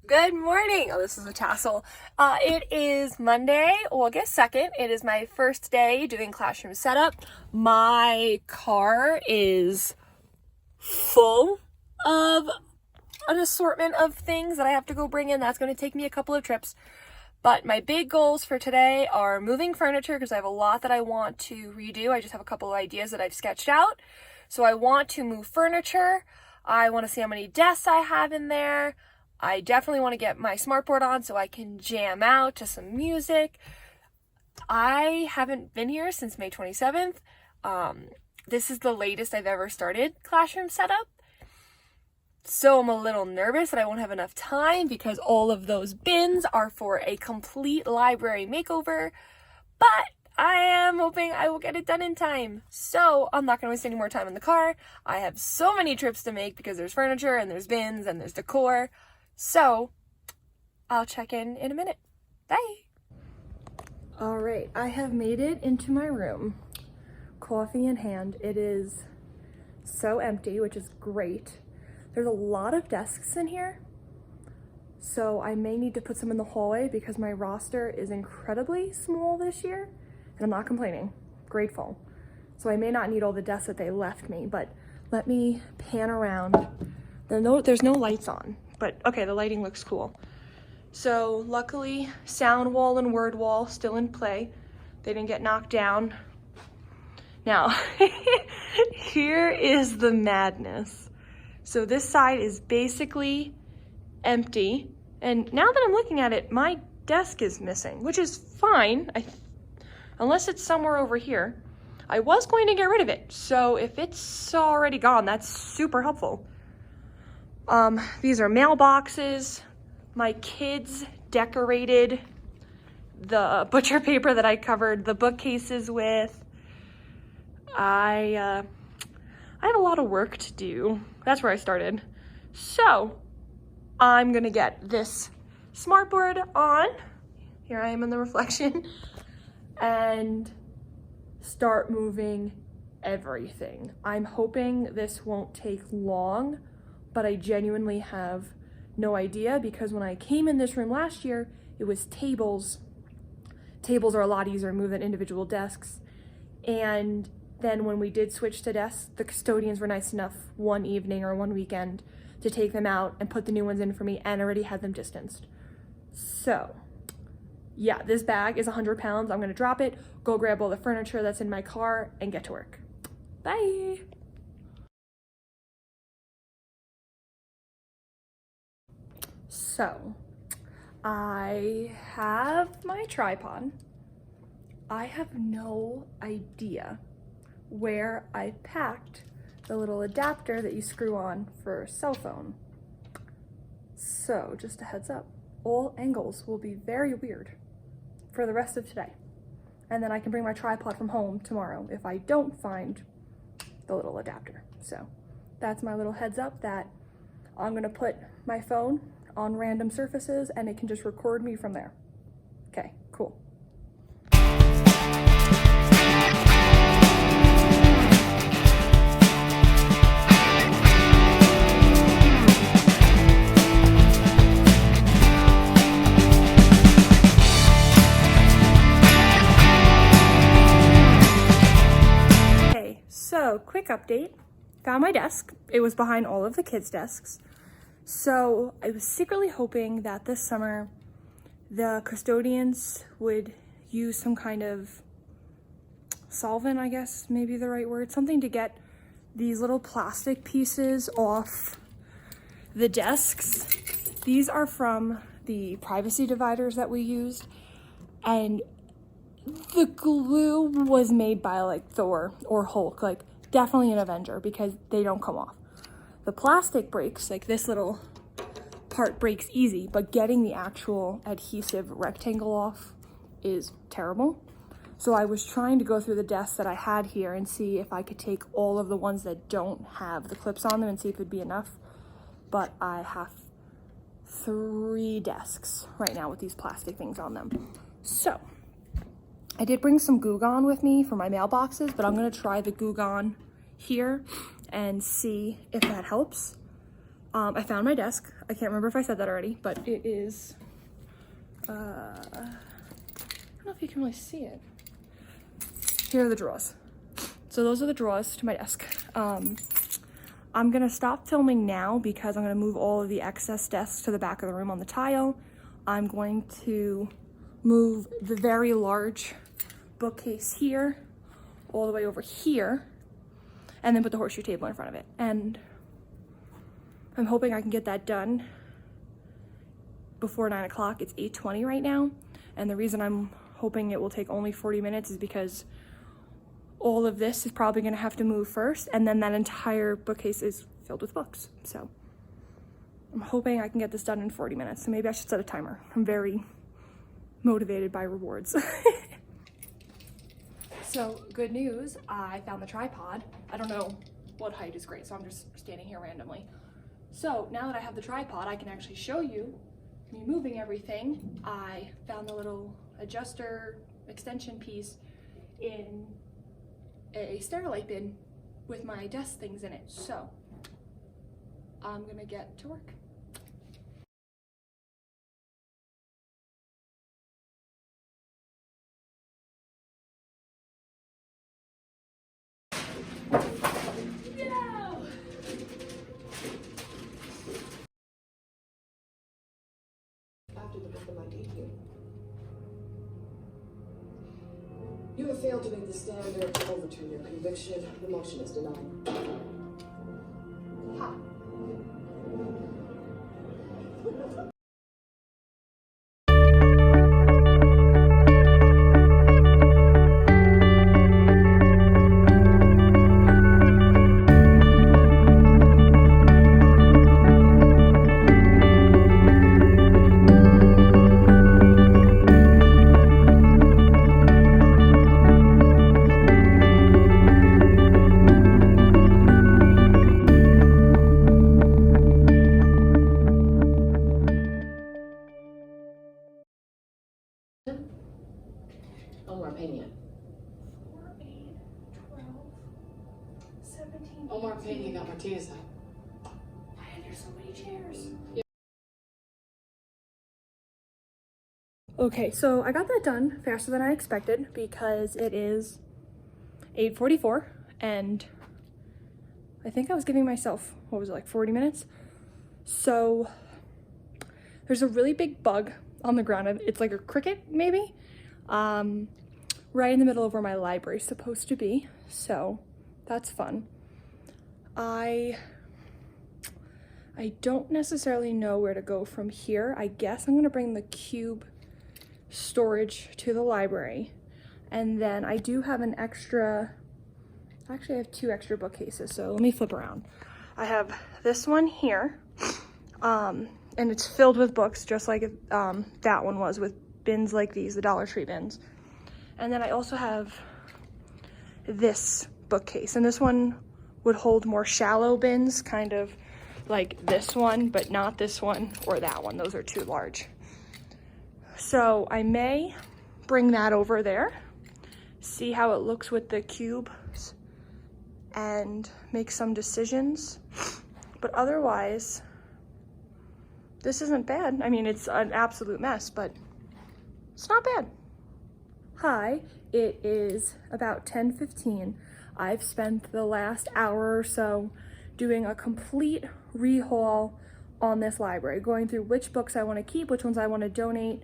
Good morning. Oh, this is a tassel. It is Monday, August 2nd. It is my first day doing classroom setup. My car is full of an assortment of things that I have to go bring in. That's going to take me a couple of trips. But my big goals for today are moving furniture because I have a lot that I want to redo. I just have a couple of ideas that I've sketched out. So I want to move furniture. I want to see how many desks I have in there. I definitely want to get my smartboard on so I can jam out to some music. I haven't been here since May 27th. This is the latest I've ever started classroom setup. So I'm a little nervous that I won't have enough time because all of those bins are for a complete library makeover. But I am hoping I will get it done in time. So I'm not going to waste any more time in the car. I have so many trips to make because there's furniture and there's bins and there's decor. So I'll check in a minute. Bye. All right, I have made it into my room. Coffee in hand. It is so empty, which is great. There's a lot of desks in here. So I may need to put some in the hallway because my roster is incredibly small this year. And I'm not complaining, grateful. So I may not need all the desks that they left me, but let me pan around. There's no lights on. But okay, the lighting looks cool. So luckily, sound wall and word wall still in play. They didn't get knocked down. Now, here is the madness. So this side is basically empty. And now that I'm looking at it, my desk is missing, which is fine, unless it's somewhere over here. I was going to get rid of it. So if it's already gone, that's super helpful. These are mailboxes. My kids decorated the butcher paper that I covered the bookcases with. I have a lot of work to do. That's where I started. So I'm gonna get this smartboard on. Here I am in the reflection. And start moving everything. I'm hoping this won't take long, but I genuinely have no idea because when I came in this room last year, it was tables. Tables are a lot easier to move than individual desks. And then when we did switch to desks, the custodians were nice enough one evening or one weekend to take them out and put the new ones in for me and already had them distanced. So yeah, this bag is 100 pounds. I'm gonna drop it, go grab all the furniture that's in my car and get to work. Bye. So, I have my tripod. I have no idea where I packed the little adapter that you screw on for a cell phone. So, just a heads up, all angles will be very weird for the rest of today. And then I can bring my tripod from home tomorrow if I don't find the little adapter. So, that's my little heads up that I'm gonna put my phone on random surfaces and it can just record me from there. Okay, cool. Okay, so quick update. Found my desk. It was behind all of the kids' desks. So I was secretly hoping that this summer the custodians would use some kind of solvent, I guess, maybe the right word, something to get these little plastic pieces off the desks. These are from the privacy dividers that we used, and the glue was made by like Thor or Hulk, like definitely an Avenger because they don't come off. The plastic breaks, like this little part breaks easy, but getting the actual adhesive rectangle off is terrible. So I was trying to go through the desks that I had here and see if I could take all of the ones that don't have the clips on them and see if it'd be enough. But I have 3 desks right now with these plastic things on them. So I did bring some Goo Gone with me for my mailboxes, but I'm gonna try the Goo Gone here and see if that helps. I found my desk. I can't remember if I said that already, but it is, I don't know if you can really see it. Here are the drawers. So those are the drawers to my desk. I'm gonna stop filming now because I'm gonna move all of the excess desks to the back of the room on the tile. I'm going to move the very large bookcase here, all the way over here, and then put the horseshoe table in front of it. And I'm hoping I can get that done before 9 o'clock. It's 8:20 right now. And the reason I'm hoping it will take only 40 minutes is because all of this is probably gonna have to move first, and then that entire bookcase is filled with books. So I'm hoping I can get this done in 40 minutes. So maybe I should set a timer. I'm very motivated by rewards. So good news, I found the tripod. I don't know what height is great, so I'm just standing here randomly. So now that I have the tripod, I can actually show you me moving everything. I found the little adjuster extension piece in a Sterilite bin with my desk things in it. So I'm gonna get to work. After the death of my debut. You have failed to meet the standard to overturn your conviction. The motion is denied. Ha! Omar Pena. 4, 8, 12, 17. Omar Pena got Martinez out. Why are there so many chairs? Okay, so I got that done faster than I expected because it is 8:44 and I think I was giving myself, what was it, like 40 minutes? So there's a really big bug on the ground. It's like a cricket, maybe, right in the middle of where my library is supposed to be. So that's fun. I don't necessarily know where to go from here. I guess I'm gonna bring the cube storage to the library. And then I do have an extra, actually I have 2 extra bookcases, so let me flip around. I have this one here, and it's filled with books just like that one was, with bins like these, the Dollar Tree bins. And then I also have this bookcase, and this one would hold more shallow bins, kind of like this one, but not this one or that one. Those are too large. So I may bring that over there, see how it looks with the cubes, and make some decisions. But otherwise, this isn't bad. I mean, it's an absolute mess, but it's not bad. Hi, it is about 10:15. I've spent the last hour or so doing a complete rehaul on this library, going through which books I want to keep, which ones I want to donate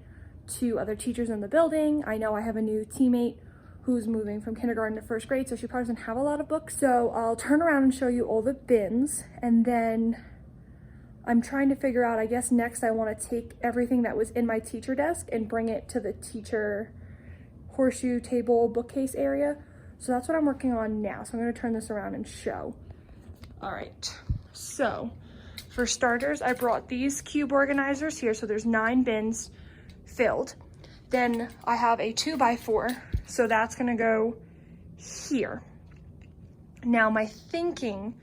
to other teachers in the building. I know I have a new teammate who's moving from kindergarten to 1st grade, so she probably doesn't have a lot of books. So I'll turn around and show you all the bins, and then I'm trying to figure out, I guess next I want to take everything that was in my teacher desk and bring it to the teacher horseshoe table bookcase area. So that's what I'm working on now. So I'm going to turn this around and show. All right, so for starters, I brought these cube organizers here. So there's 9 bins filled. Then I have a 2x4, so that's gonna go here. Now my thinking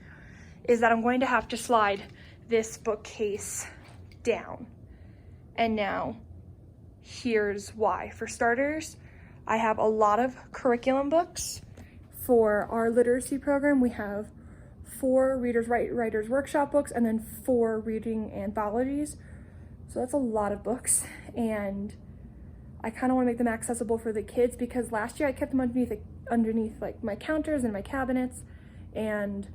is that I'm going to have to slide this bookcase down. And now here's why. For starters, I have a lot of curriculum books. For our literacy program, we have 4 writers workshop books and then 4 reading anthologies. So that's a lot of books, and I kind of want to make them accessible for the kids because last year I kept them underneath like my counters and my cabinets, and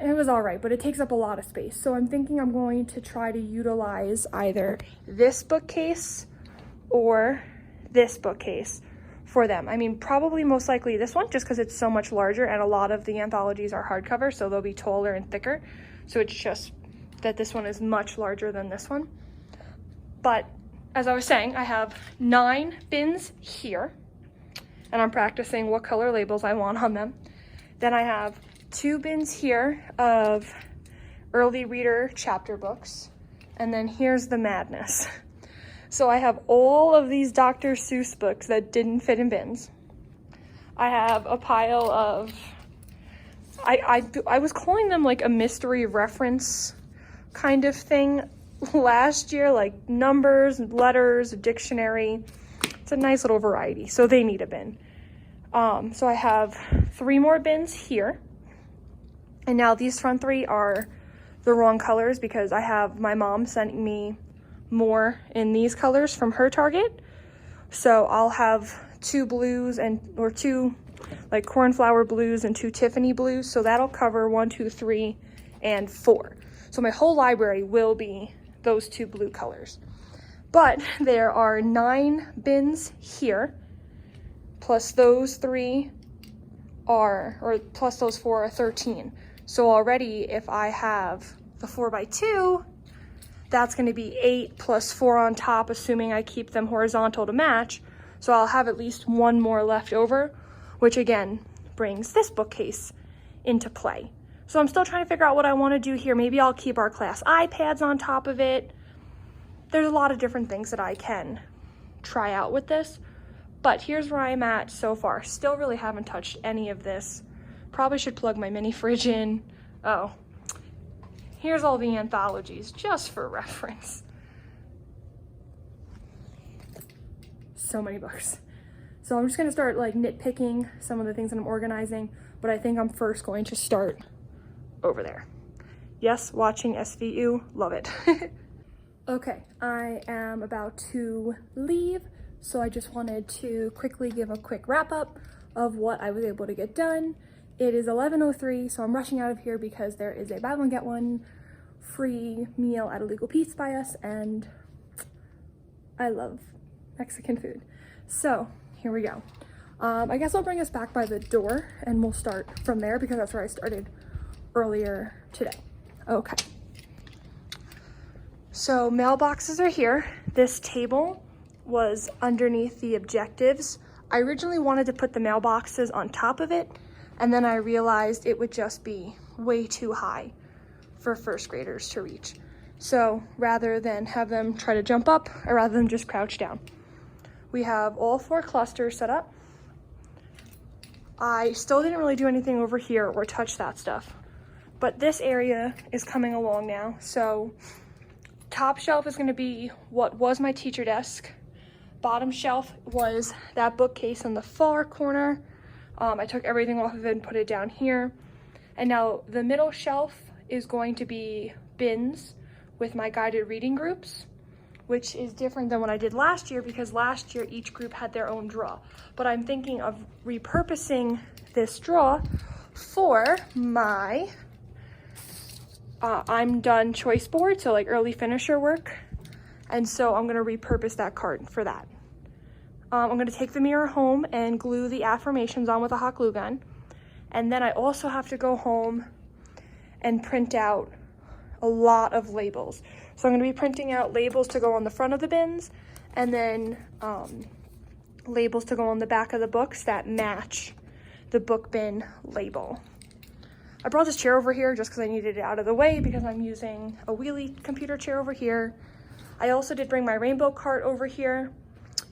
it was all right, but it takes up a lot of space. So I'm thinking I'm going to try to utilize either this bookcase or this bookcase for them. I mean, probably most likely this one, just because it's so much larger, and a lot of the anthologies are hardcover, so they'll be taller and thicker. So it's just that this one is much larger than this one. But as I was saying, I have 9 bins here, and I'm practicing what color labels I want on them. Then I have 2 bins here of early reader chapter books, and then here's the madness. So I have all of these Dr. Seuss books that didn't fit in bins. I have a pile of, I was calling them like a mystery reference kind of thing last year, like numbers, letters, a dictionary. It's a nice little variety, so they need a bin. So I have 3 more bins here. And now these front 3 are the wrong colors because I have my mom sending me more in these colors from her Target. So I'll have 2 blues or 2 like cornflower blues and 2 Tiffany blues. So that'll cover 1, 2, 3, and 4. So my whole library will be those 2 blue colors. But there are 9 bins here, plus those 3 or plus those 4 are 13. So already if I have the 4x2, that's going to be 8 plus 4 on top, assuming I keep them horizontal to match. So I'll have at least 1 more left over, which again brings this bookcase into play. So I'm still trying to figure out what I want to do here. Maybe I'll keep our class iPads on top of it. There's a lot of different things that I can try out with this, but here's where I'm at so far. Still really haven't touched any of this. Probably should plug my mini fridge in. Oh, here's all the anthologies just for reference. So many books. So I'm just gonna start like nitpicking some of the things that I'm organizing, but I think I'm first going to start over there. Yes, watching SVU, love it. Okay, I am about to leave, so I just wanted to quickly give a quick wrap up of what I was able to get done. It is 11:03, so I'm rushing out of here because there is a buy one get one free meal at Illegal Pete's by us, and I love Mexican food. So here we go. I guess I'll bring us back by the door and we'll start from there because that's where I started earlier today. Okay. So mailboxes are here. This table was underneath the objectives. I originally wanted to put the mailboxes on top of it, and then I realized it would just be way too high for first graders to reach. So rather than have them try to jump up, I'd rather them just crouch down. We have all 4 clusters set up. I still didn't really do anything over here or touch that stuff, but this area is coming along now. So top shelf is going to be what was my teacher desk. Bottom shelf was that bookcase in the far corner. I took everything off of it and put it down here. And now the middle shelf is going to be bins with my guided reading groups, which is different than what I did last year because last year each group had their own drawer. But I'm thinking of repurposing this drawer for my I'm done choice board, so like early finisher work. And so I'm gonna repurpose that card for that. I'm gonna take the mirror home and glue the affirmations on with a hot glue gun. And then I also have to go home and print out a lot of labels. So I'm gonna be printing out labels to go on the front of the bins, and then labels to go on the back of the books that match the book bin label. I brought this chair over here just because I needed it out of the way because I'm using a wheelie computer chair over here. I also did bring my rainbow cart over here.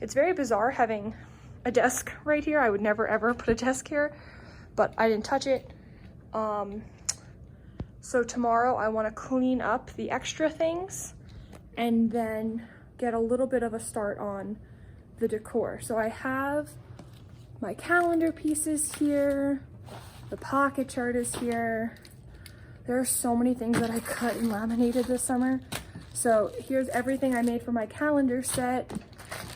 It's very bizarre having a desk right here. I would never ever put a desk here, but I didn't touch it. So tomorrow I want to clean up the extra things and then get a little bit of a start on the decor. So I have my calendar pieces here. The pocket chart is here. There are so many things that I cut and laminated this summer. So here's everything I made for my calendar set.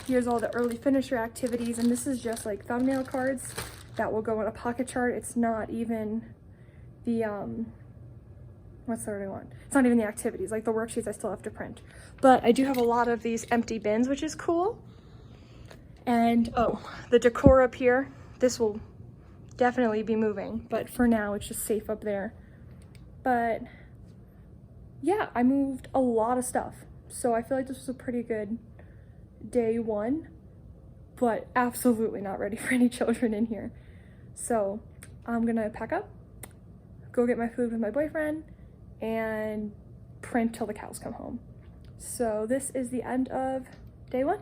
Here's all the early finisher activities, and this is just like thumbnail cards that will go in a pocket chart. It's not even the, what's the word I want? It's not even the activities, like the worksheets I still have to print. But I do have a lot of these empty bins, which is cool. And, oh, the decor up here, this will definitely be moving, but for now it's just safe up there. But yeah, I moved a lot of stuff. So I feel like this was a pretty good day one, but absolutely not ready for any children in here. So I'm gonna pack up, go get my food with my boyfriend, and print till the cows come home. So this is the end of day one.